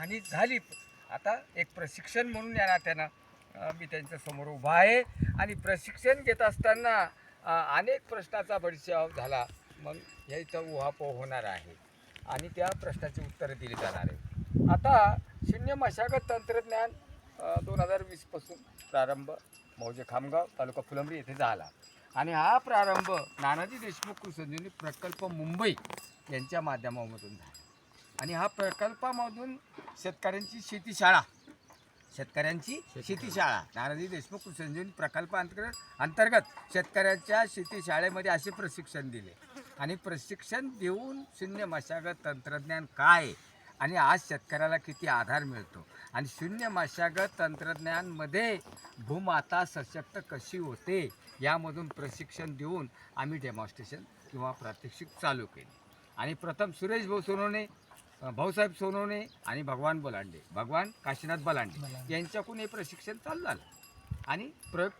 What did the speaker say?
आणि झाली. आता एक प्रशिक्षण म्हणून या नात्यानं मी त्यांच्यासमोर उभा आहे आणि प्रशिक्षण घेत असताना अनेक प्रश्नाचा बडशाव झाला. मग या इथं उहापोह होणार आहे आणि त्या प्रश्नाची उत्तरं दिली जाणार आहे. आता शून्य मशागत तंत्रज्ञान 2020पासून प्रारंभ मौजे खामगाव तालुका फुलंब्री येथे झाला आणि हा प्रारंभ नानाजी देशमुख कृषी संजीवनी प्रकल्प मुंबई यांच्या माध्यमामधून झाला आणि हा प्रकल्पामधून शेतकऱ्यांची शेतीशाळा नानाजी देशमुख कृषी संजीवनी प्रकल्पांतर्गत शेतकऱ्यांच्या शेतीशाळेमध्ये असे प्रशिक्षण दिले आणि प्रशिक्षण देऊन शून्य मशागत तंत्रज्ञान काय आणि आज शेतकऱ्याला किती आधार मिळतो आणि शून्य मशागत तंत्रज्ञानमध्ये भूमाता सशक्त कशी होते यामधून प्रशिक्षण देऊन आम्ही डेमॉन्स्ट्रेशन किंवा प्रात्यक्षिक चालू केले. आणि प्रथम सुरेश भाऊसाहेब सोनवणे आणि भगवान काशीनाथ बलांडे यांच्याकडून हे प्रशिक्षण चालू झालं आणि प्रयोग